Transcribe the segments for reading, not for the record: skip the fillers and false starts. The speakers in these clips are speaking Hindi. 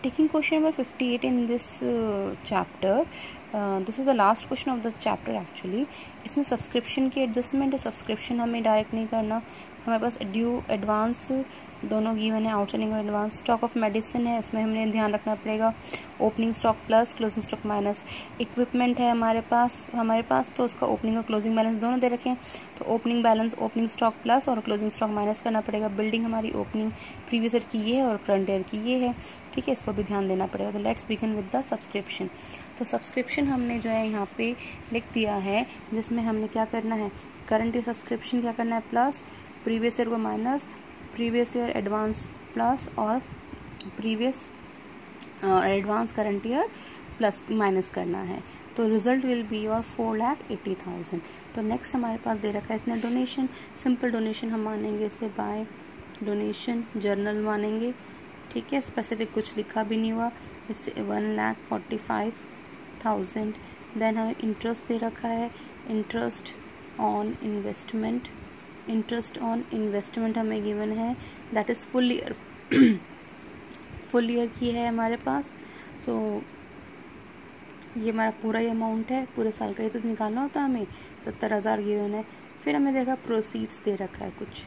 taking question number 58 in this chapter. This is the last question of the chapter actually. इसमें सब्सक्रिप्शन की एडजस्टमेंट है. सब्सक्रिप्शन हमें डायरेक्ट नहीं करना, हमारे पास ड्यू एडवांस दोनों गिवन है, आउटस्टैंडिंग और एडवांस. स्टॉक ऑफ मेडिसिन है, उसमें हमें ध्यान रखना पड़ेगा opening stock plus closing stock minus. Equipment है हमारे पास तो उसका ओपनिंग और क्लोजिंग बैलेंस दोनों दे रखे हैं, तो opening balance opening stock plus और क्लोजिंग स्टॉक माइनस करना पड़ेगा. बिल्डिंग हमारी ओपनिंग प्रीवियस ईयर की ये है और करंट ईयर की ये है, ठीक है, इसको भी ध्यान देना पड़ेगा. तो let's begin with the subscription. तो सब्सक्रिप्शन हमने जो है यहाँ पे लिख दिया है, जिसमें हमने क्या करना है, करंट ईयर सब्सक्रिप्शन क्या करना है प्लस, प्रीवियस ईयर को minus, previous year advance plus और previous advance current year plus minus करना है. तो रिजल्ट विल बी योर 4,80,000. तो नेक्स्ट हमारे पास दे रखा है इसने डोनेशन. सिंपल डोनेशन हम मानेंगे इसे बाय डोनेशन, जर्नल मानेंगे, ठीक है, स्पेसिफिक कुछ लिखा भी नहीं हुआ. इससे 1,45,000. देन हमें इंटरेस्ट दे रखा है, interest on investment. Interest on investment हमें गिवन है, दैट इज़ फुल ईयर की है हमारे पास. तो ये हमारा पूरा ही अमाउंट है, पूरे साल का ही तो निकालना होता है हमें. 70,000 गिवन है. फिर हमें देखा प्रोसीड्स दे रखा है, कुछ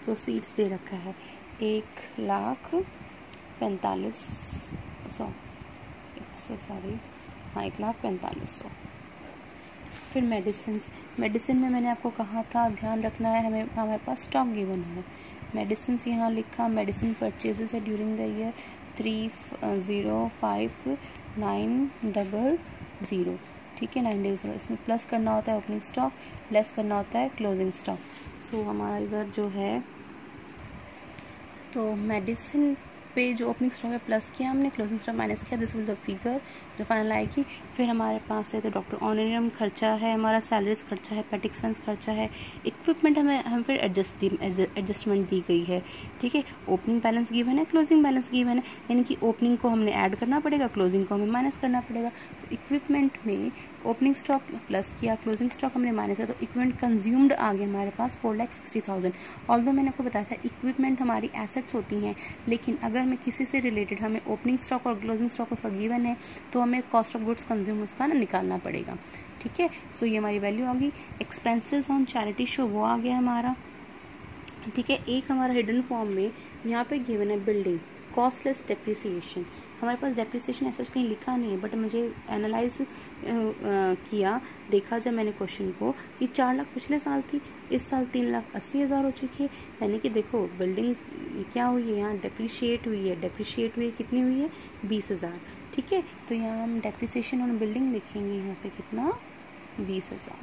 प्रोसीड्स दे रखा है 1,45,000. फिर मेडिसिन में मैंने आपको कहा था ध्यान रखना है, हमारे पास स्टॉक गिवन है. मेडिसिन यहाँ लिखा, मेडिसिन परचेजेस है ड्यूरिंग द ईयर 305,900, ठीक है, 900. इसमें प्लस करना होता है ओपनिंग स्टॉक, लेस करना होता है क्लोजिंग स्टॉक. सो हमारा इधर जो है, तो मेडिसिन पे जो ओपनिंग स्टॉक है प्लस किया हमने, क्लोजिंग स्टॉक माइनस किया, दिस विल द फिगर जो फाइनल आएगी. फिर हमारे पास है तो डॉक्टर ऑनरेरियम खर्चा है, हमारा सैलरीज खर्चा है, पेट एक्सपेंस खर्चा है, इक्विपमेंट हम फिर एडजस्टमेंट दी गई है, ठीक है. ओपनिंग बैलेंस गिवन है, क्लोजिंग बैलेंस गिवन है, यानी कि ओपनिंग को हमने ऐड करना पड़ेगा, क्लोजिंग को हमें माइनस करना पड़ेगा. तो इक्विपमेंट में ओपनिंग स्टॉक प्लस किया, क्लोजिंग स्टॉक हमने माइनस किया, तो इक्विपमेंट कंज्यूम्ड आ गया हमारे पास 4,60,000. ऑल्दो मैंने आपको बताया था इक्विपमेंट हमारी एसेट्स होती हैं, लेकिन अगर मैं किसी से रिलेटेड हमें ओपनिंग स्टॉक और क्लोजिंग स्टॉक उसका गिवन है तो हमें कॉस्ट ऑफ गुड्स कंज्यूम उसका निकालना पड़ेगा, ठीक है. सो ये हमारी वैल्यू आ गई. एक्सपेंसेस ऑन चैरिटी शो वो आ गया हमारा, ठीक है. एक हमारा हिडन फॉर्म में यहाँ पे गिवन है बिल्डिंग कॉस्टलेस डेप्रिसिएशन. हमारे पास डेप्रिसिएशन ऐसा कहीं लिखा नहीं है, बट मुझे एनालाइज किया, देखा जब मैंने क्वेश्चन को कि 4 लाख पिछले साल थी, इस साल 3,80,000 हो चुकी है, यानी कि देखो बिल्डिंग क्या हुई है, यहाँ डेप्रिशिएट हुई है कितनी हुई है 20,000, ठीक है. तो यहाँ हम डेप्रिसिएशन ऑन बिल्डिंग लिखेंगे यहाँ पे कितना 20,000.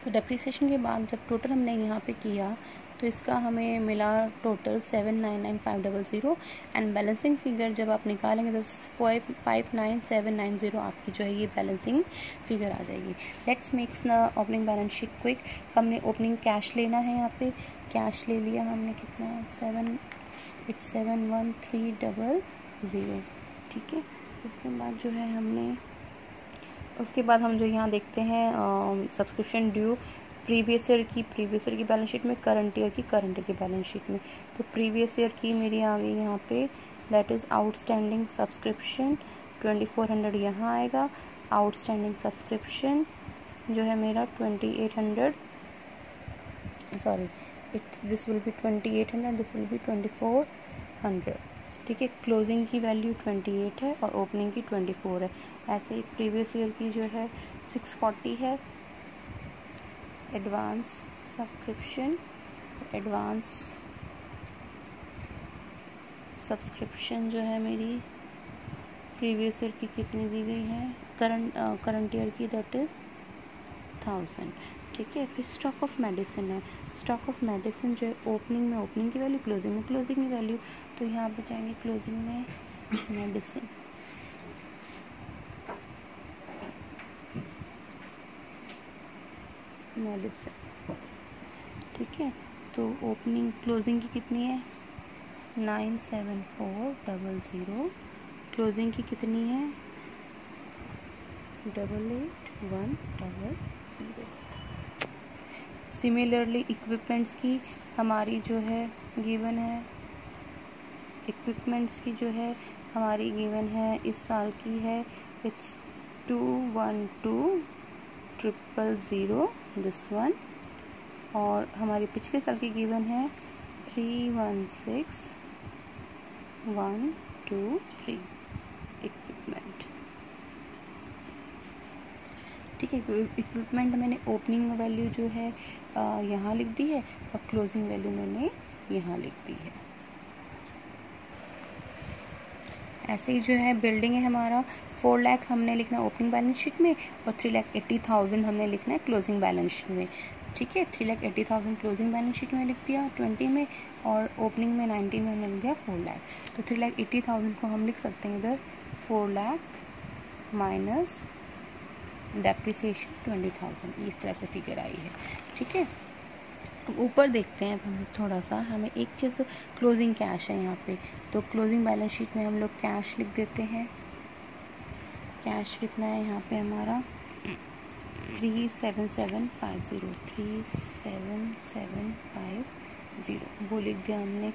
तो डेप्रिसिएशन के बाद जब टोटल हमने यहाँ पे किया तो इसका हमें मिला टोटल 7,99,500. एंड बैलेंसिंग फिगर जब आप निकालेंगे तो 5,9790 आपकी जो है ये बैलेंसिंग फिगर आ जाएगी. Let's makes the opening balance sheet quick. हमने ओपनिंग कैश लेना है, यहाँ पे कैश ले लिया हमने कितना 7,1300, ठीक है. उसके बाद हम जो यहाँ देखते हैं सब्सक्रिप्शन ड्यू प्रीवियस ईयर की बैलेंस शीट में, करंट ईयर की बैलेंस शीट में. तो प्रीवियस ईयर की मेरी आ गई यहाँ पे, दैट इज़ आउटस्टैंडिंग सब्सक्रिप्शन 2,400 यहाँ आएगा. आउटस्टैंडिंग सब्सक्रिप्शन जो है मेरा 2,800, this will be 2,800, this will be 2,400, ठीक है. क्लोजिंग की वैल्यू 28 है और ओपनिंग की 24 है. ऐसे ही प्रीवियस ईयर की जो है 640 है. एडवांस सब्सक्रिप्शन जो है मेरी प्रीवियस ईयर की कितनी दी गई है, करंट ईयर की, दैट इज़ 1,000, ठीक है. फिर स्टॉक ऑफ मेडिसिन है. स्टॉक ऑफ मेडिसिन जो है ओपनिंग में ओपनिंग की वैल्यू, क्लोजिंग में क्लोजिंग की वैल्यू. तो यहाँ पे जाएंगे क्लोजिंग में मेडिसिन, ठीक है. तो ओपनिंग क्लोजिंग की कितनी है 97400, क्लोजिंग की कितनी है 88100. सिमिलरली इक्विपमेंट्स की हमारी जो है गिवन है इक्विपमेंट्स की जो है हमारी गिवन है इस साल की है, इट्स 212,000 दिस वन, और हमारी पिछले साल की गिवन है 316,123 इक्विपमेंट। ठीक है, इक्विपमेंट मैंने ओपनिंग वैल्यू जो है यहाँ लिख दी है और क्लोजिंग वैल्यू मैंने यहाँ लिख दी है। ऐसे ही जो है बिल्डिंग है हमारा 4 लाख हमने लिखना है ओपनिंग बैलेंस शीट में और 3,80,000 हमने लिखना है क्लोजिंग बैलेंस शीट में। ठीक है, 3,80,000 क्लोजिंग बैलेंस शीट में लिख दिया 20 में, और ओपनिंग में 19 में हमने लिख दिया 4 लाख। तो 3,80,000 को हम लिख सकते हैं इधर 4 लाख माइनस डेप्रिसिएशन 20,000, इस तरह से फिगर आई है। ठीक है, अब ऊपर देखते हैं हम थोड़ा सा, हमें एक चीज़ क्लोजिंग कैश है यहाँ पे, तो क्लोजिंग बैलेंस शीट में हम लोग कैश लिख देते हैं। कैश कितना है यहाँ पे हमारा 37750 वो लिख दिया हमने।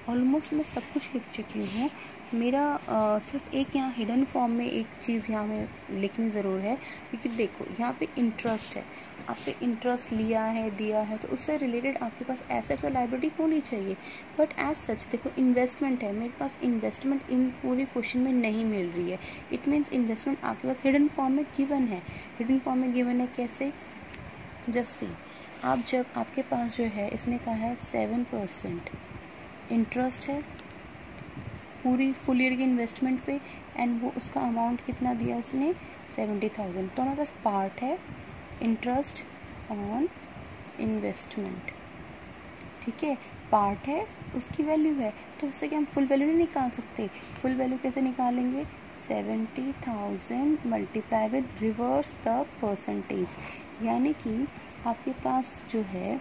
ऑलमोस्ट मैं सब कुछ लिख चुकी हूँ। मेरा सिर्फ एक यहाँ हिडन फॉर्म में एक चीज़ यहाँ में लिखनी ज़रूर है, क्योंकि देखो यहाँ पे इंटरेस्ट है, आप पे इंटरेस्ट लिया है दिया है, तो उससे रिलेटेड आपके पास एसेट्स और लायबिलिटी होनी चाहिए। बट एज सच देखो इन्वेस्टमेंट है, मेरे पास इन्वेस्टमेंट इन पूरी क्वेश्चन में नहीं मिल रही है। इट मीन्स इन्वेस्टमेंट आपके पास हिडन फॉर्म में गिवन है। हिडन फॉर्म में गिवन है कैसे? जस्ट सी, आप जब आपके पास जो है इसने कहा है 7% इंटरेस्ट है पूरी फुल ईयर की इन्वेस्टमेंट पे, एंड वो उसका अमाउंट कितना दिया उसने 70,000। तो हमारे पास पार्ट है इंटरेस्ट ऑन इन्वेस्टमेंट। ठीक है, पार्ट है उसकी वैल्यू है, तो उससे कि हम फुल वैल्यू नहीं निकाल सकते। फुल वैल्यू कैसे निकालेंगे? 70,000 multiply with reverse the percentage, यानी कि आपके पास जो है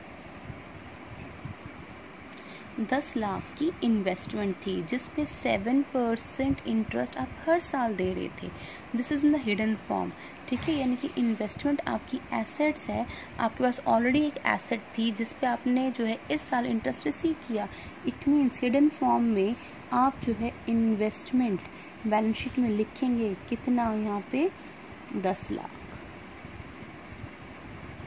10 लाख की इन्वेस्टमेंट थी जिसपे 7% इंटरेस्ट आप हर साल दे रहे थे। This is in the hidden form. ठीक है, यानी कि इन्वेस्टमेंट आपकी एसेट्स है, आपके पास ऑलरेडी एक एसेट थी जिस पे आपने जो है इस साल इंटरेस्ट रिसीव किया। इट मीन्स हिडन फॉर्म में आप जो है इन्वेस्टमेंट बैलेंस शीट में लिखेंगे कितना, यहाँ पे 10 लाख।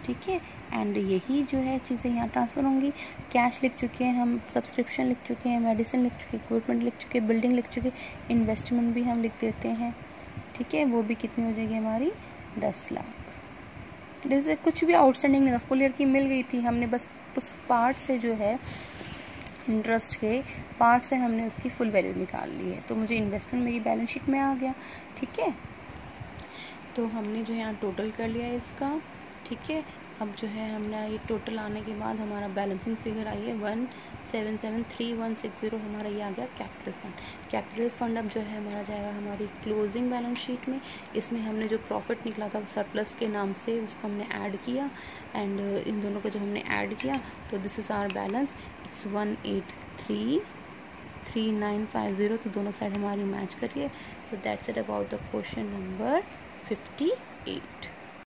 ठीक है, एंड यही जो है चीज़ें यहाँ ट्रांसफ़र होंगी। कैश लिख चुके हैं हम, सब्सक्रिप्शन लिख चुके हैं, मेडिसिन लिख चुके, इक्विपमेंट लिख चुके, बिल्डिंग लिख चुके, इन्वेस्टमेंट भी हम लिख देते हैं। ठीक है, वो भी कितनी हो जाएगी हमारी 10 लाख। जैसे कुछ भी आउटस्टैंडिंग नहीं था, फुल ईयर की मिल गई थी, हमने बस उस पार्ट से जो है इंटरेस्ट के पार्ट से हमने उसकी फुल वैल्यू निकाल ली है, तो मुझे इन्वेस्टमेंट मेरी बैलेंस शीट में आ गया। ठीक है, तो हमने जो यहाँ टोटल कर लिया है इसका। ठीक है, अब जो है हमने ये टोटल आने के बाद हमारा बैलेंसिंग फिगर आई है 1773160, हमारा ये आ गया कैपिटल फंड। कैपिटल फंड अब जो है हमारा जाएगा हमारी क्लोजिंग बैलेंस शीट में। इसमें हमने जो प्रॉफिट निकला था सरप्लस के नाम से उसको हमने ऐड किया, एंड इन दोनों को जब हमने ऐड किया तो this is our balance, it's 1833950। तो दोनों साइड हमारी मैच करिए। So that's it about the question number 58।